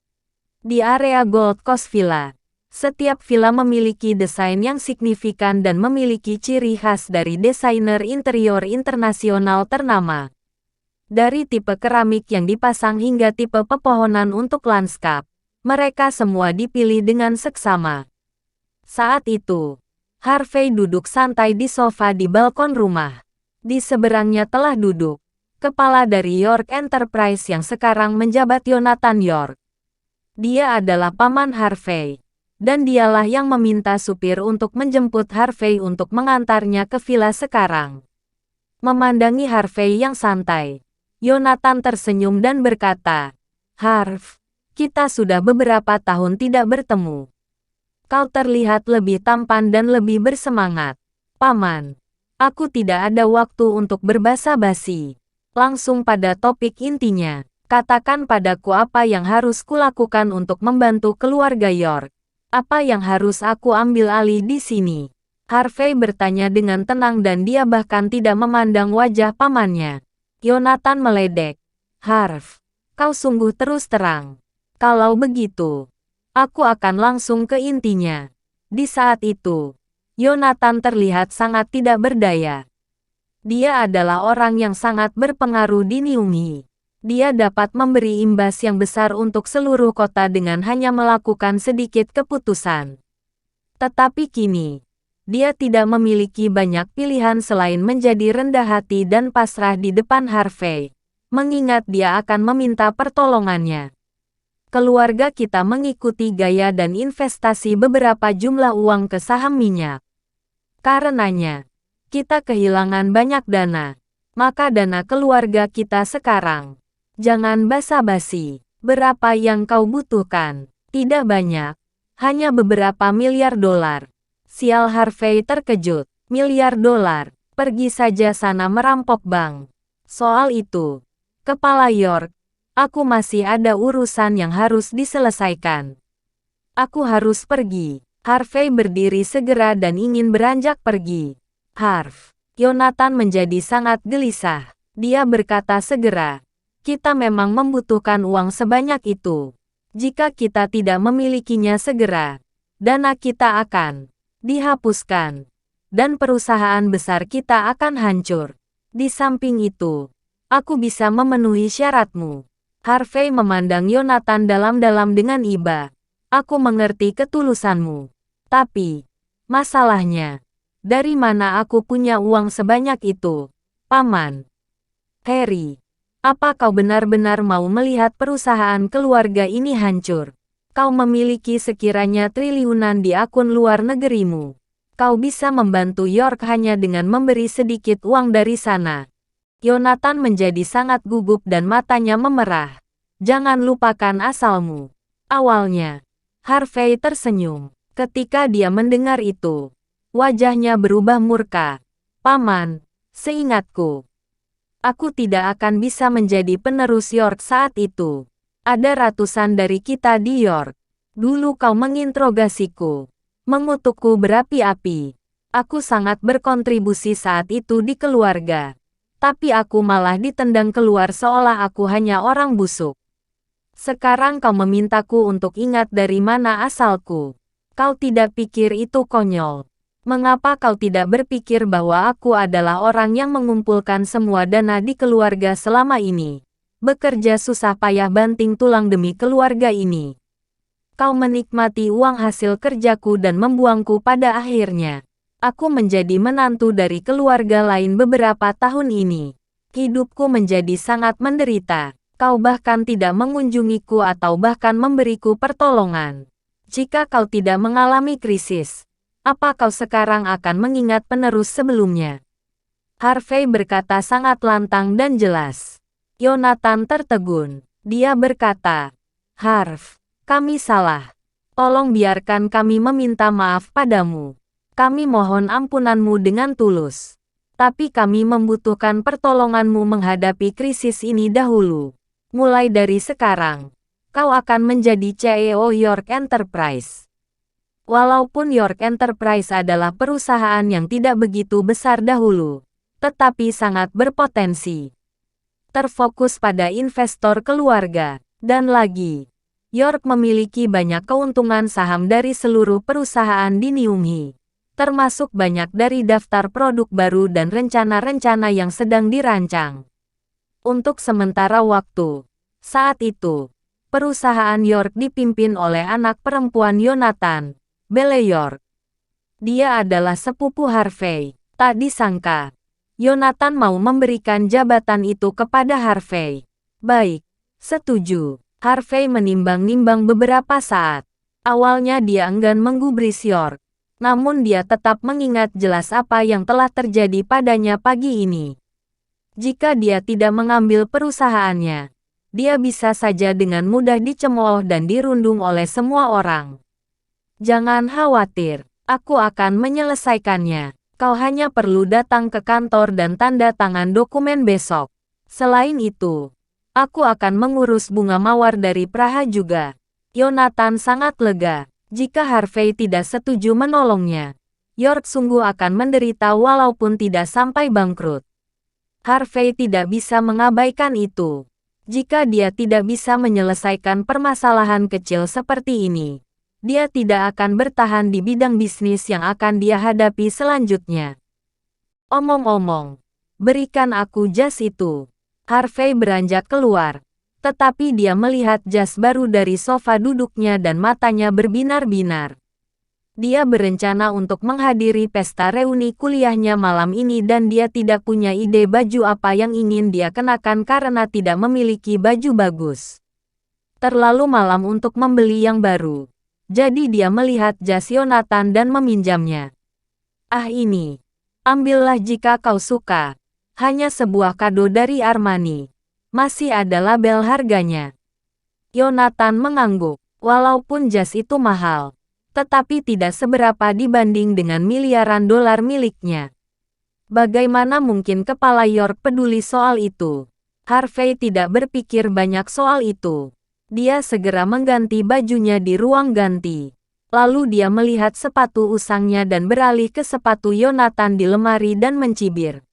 Di area Gold Coast Villa, setiap villa memiliki desain yang signifikan dan memiliki ciri khas dari desainer interior internasional ternama. Dari tipe keramik yang dipasang hingga tipe pepohonan untuk lanskap, mereka semua dipilih dengan seksama. Saat itu, Harvey duduk santai di sofa di balkon rumah. Di seberangnya telah duduk kepala dari York Enterprise yang sekarang menjabat Jonathan York. Dia adalah paman Harvey, dan dialah yang meminta supir untuk menjemput Harvey untuk mengantarnya ke villa sekarang. Memandangi Harvey yang santai, Jonathan tersenyum dan berkata, "Harv, kita sudah beberapa tahun tidak bertemu. Kau terlihat lebih tampan dan lebih bersemangat." "Paman, aku tidak ada waktu untuk berbasa-basi. Langsung pada topik intinya. Katakan padaku apa yang harus kulakukan untuk membantu keluarga York. Apa yang harus aku ambil alih di sini?" Harvey bertanya dengan tenang dan dia bahkan tidak memandang wajah pamannya. Jonathan meledek. "Harv, kau sungguh terus terang. Kalau begitu, aku akan langsung ke intinya." Di saat itu, Jonathan terlihat sangat tidak berdaya. Dia adalah orang yang sangat berpengaruh di Niumi. Dia dapat memberi imbas yang besar untuk seluruh kota dengan hanya melakukan sedikit keputusan. Tetapi kini, dia tidak memiliki banyak pilihan selain menjadi rendah hati dan pasrah di depan Harvey, mengingat dia akan meminta pertolongannya. Keluarga kita mengikuti gaya dan investasi beberapa jumlah uang ke saham minyak. Karenanya, kita kehilangan banyak dana. Maka dana keluarga kita sekarang. Jangan basa-basi. Berapa yang kau butuhkan? Tidak banyak. Hanya beberapa miliar dolar. Sial, Harvey terkejut. Miliar dolar. Pergi saja sana merampok bank. Soal itu, Kepala York, aku masih ada urusan yang harus diselesaikan. Aku harus pergi. Harvey berdiri segera dan ingin beranjak pergi. Harv, Jonathan menjadi sangat gelisah. Dia berkata segera, "Kita memang membutuhkan uang sebanyak itu. Jika kita tidak memilikinya segera, dana kita akan dihapuskan, dan perusahaan besar kita akan hancur. Di samping itu, aku bisa memenuhi syaratmu." Harvey memandang Jonathan dalam-dalam dengan iba. "Aku mengerti ketulusanmu. Tapi, masalahnya, dari mana aku punya uang sebanyak itu, Paman?" "Harry, apa kau benar-benar mau melihat perusahaan keluarga ini hancur? Kau memiliki sekiranya triliunan di akun luar negerimu. Kau bisa membantu York hanya dengan memberi sedikit uang dari sana." Jonathan menjadi sangat gugup dan matanya memerah. "Jangan lupakan asalmu." Awalnya, Harvey tersenyum. Ketika dia mendengar itu, wajahnya berubah murka. "Paman, seingatku, aku tidak akan bisa menjadi penerus York saat itu. Ada ratusan dari kita di York. Dulu kau menginterogasiku, mengutukku berapi-api. Aku sangat berkontribusi saat itu di keluarga. Tapi aku malah ditendang keluar seolah aku hanya orang busuk. Sekarang kau memintaku untuk ingat dari mana asalku. Kau tidak pikir itu konyol? Mengapa kau tidak berpikir bahwa aku adalah orang yang mengumpulkan semua dana di keluarga selama ini? Bekerja susah payah banting tulang demi keluarga ini. Kau menikmati uang hasil kerjaku dan membuangku pada akhirnya. Aku menjadi menantu dari keluarga lain beberapa tahun ini. Hidupku menjadi sangat menderita. Kau bahkan tidak mengunjungiku atau bahkan memberiku pertolongan. Jika kau tidak mengalami krisis, apa kau sekarang akan mengingat penerus sebelumnya?" Harvey berkata sangat lantang dan jelas. Jonathan tertegun. Dia berkata, "Harv, kami salah. Tolong biarkan kami meminta maaf padamu. Kami mohon ampunanmu dengan tulus. Tapi kami membutuhkan pertolonganmu menghadapi krisis ini dahulu." Mulai dari sekarang, kau akan menjadi CEO York Enterprise. Walaupun York Enterprise adalah perusahaan yang tidak begitu besar dahulu, tetapi sangat berpotensi. Terfokus pada investor keluarga, dan lagi, York memiliki banyak keuntungan saham dari seluruh perusahaan di Niumi, termasuk banyak dari daftar produk baru dan rencana-rencana yang sedang dirancang. Untuk sementara waktu, saat itu, perusahaan York dipimpin oleh anak perempuan Yonathan, Belle York. Dia adalah sepupu Harvey. Tak disangka, Yonathan mau memberikan jabatan itu kepada Harvey. Baik, setuju. Harvey menimbang-nimbang beberapa saat. Awalnya dia enggan menggubris York, namun dia tetap mengingat jelas apa yang telah terjadi padanya pagi ini. Jika dia tidak mengambil perusahaannya, dia bisa saja dengan mudah dicemooh dan dirundung oleh semua orang. Jangan khawatir, aku akan menyelesaikannya. Kau hanya perlu datang ke kantor dan tanda tangan dokumen besok. Selain itu, aku akan mengurus bunga mawar dari Praha juga. Yonathan sangat lega. Jika Harvey tidak setuju menolongnya, York sungguh akan menderita walaupun tidak sampai bangkrut. Harvey tidak bisa mengabaikan itu. Jika dia tidak bisa menyelesaikan permasalahan kecil seperti ini, dia tidak akan bertahan di bidang bisnis yang akan dia hadapi selanjutnya. Omong-omong, berikan aku jas itu. Harvey beranjak keluar, tetapi dia melihat jas baru dari sofa duduknya dan matanya berbinar-binar. Dia berencana untuk menghadiri pesta reuni kuliahnya malam ini dan dia tidak punya ide baju apa yang ingin dia kenakan karena tidak memiliki baju bagus. Terlalu malam untuk membeli yang baru. Jadi dia melihat jas Yonathan dan meminjamnya. Ah ini, ambillah jika kau suka. Hanya sebuah kado dari Armani. Masih ada label harganya. Yonathan mengangguk. Walaupun jas itu mahal, tetapi tidak seberapa dibanding dengan miliaran dolar miliknya. Bagaimana mungkin kepala York peduli soal itu? Harvey tidak berpikir banyak soal itu. Dia segera mengganti bajunya di ruang ganti. Lalu dia melihat sepatu usangnya dan beralih ke sepatu Yonathan di lemari dan mencibir.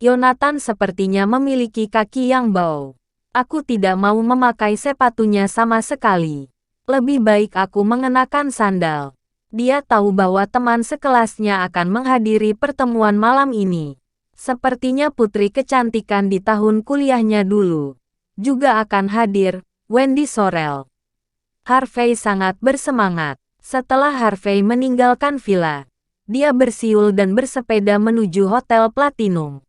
Yonathan sepertinya memiliki kaki yang bau. Aku tidak mau memakai sepatunya sama sekali. Lebih baik aku mengenakan sandal. Dia tahu bahwa teman sekelasnya akan menghadiri pertemuan malam ini. Sepertinya putri kecantikan di tahun kuliahnya dulu juga akan hadir, Wendy Sorrell. Harvey sangat bersemangat. Setelah Harvey meninggalkan villa, dia bersiul dan bersepeda menuju Hotel Platinum.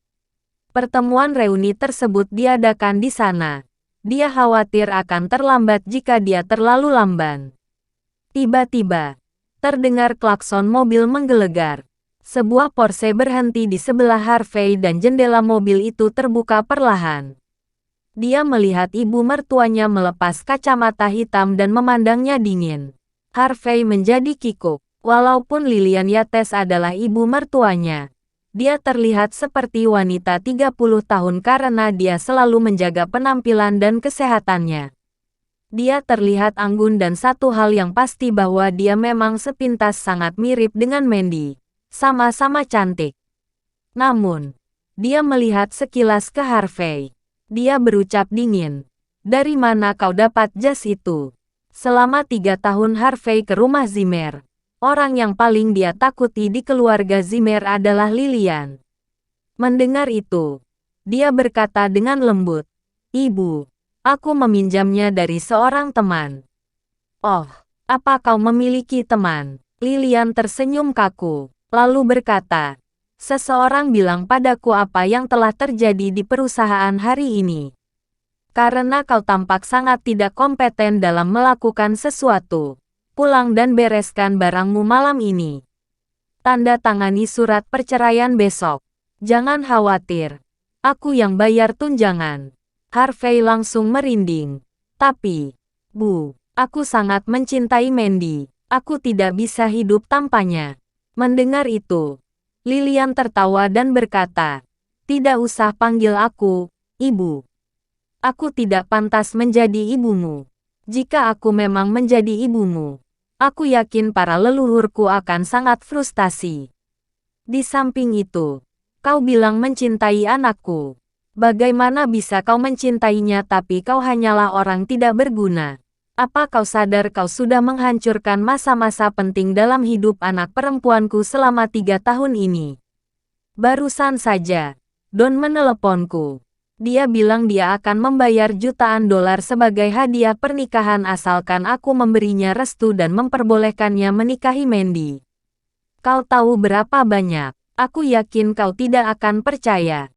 Pertemuan reuni tersebut diadakan di sana. Dia khawatir akan terlambat jika dia terlalu lamban. Tiba-tiba, terdengar klakson mobil menggelegar. Sebuah Porsche berhenti di sebelah Harvey dan jendela mobil itu terbuka perlahan. Dia melihat ibu mertuanya melepas kacamata hitam dan memandangnya dingin. Harvey menjadi kikuk. Walaupun Lillian Yates adalah ibu mertuanya, dia terlihat seperti wanita 30 tahun karena dia selalu menjaga penampilan dan kesehatannya. Dia terlihat anggun dan satu hal yang pasti bahwa dia memang sepintas sangat mirip dengan Mandy. Sama-sama cantik. Namun, dia melihat sekilas ke Harvey. Dia berucap dingin. Dari mana kau dapat jas itu? Selama 3 tahun Harvey ke rumah Zimmer. Orang yang paling dia takuti di keluarga Zimmer adalah Lillian. Mendengar itu, dia berkata dengan lembut, "Ibu, aku meminjamnya dari seorang teman." "Oh, apa kau memiliki teman?" Lillian tersenyum kaku, lalu berkata, "Seseorang bilang padaku apa yang telah terjadi di perusahaan hari ini. Karena kau tampak sangat tidak kompeten dalam melakukan sesuatu. Pulang dan bereskan barangmu malam ini. Tanda tangani surat perceraian besok. Jangan khawatir. Aku yang bayar tunjangan." Harvey langsung merinding. "Tapi, Bu, aku sangat mencintai Mandy. Aku tidak bisa hidup tanpanya." Mendengar itu, Lillian tertawa dan berkata, "Tidak usah panggil aku, Ibu. Aku tidak pantas menjadi ibumu. Jika aku memang menjadi ibumu, aku yakin para leluhurku akan sangat frustasi. Di samping itu, kau bilang mencintai anakku. Bagaimana bisa kau mencintainya tapi kau hanyalah orang tidak berguna? Apa kau sadar kau sudah menghancurkan masa-masa penting dalam hidup anak perempuanku selama 3 tahun ini? Barusan saja, Don meneleponku. Dia bilang dia akan membayar jutaan dolar sebagai hadiah pernikahan asalkan aku memberinya restu dan memperbolehkannya menikahi Mandy. Kau tahu berapa banyak? Aku yakin kau tidak akan percaya.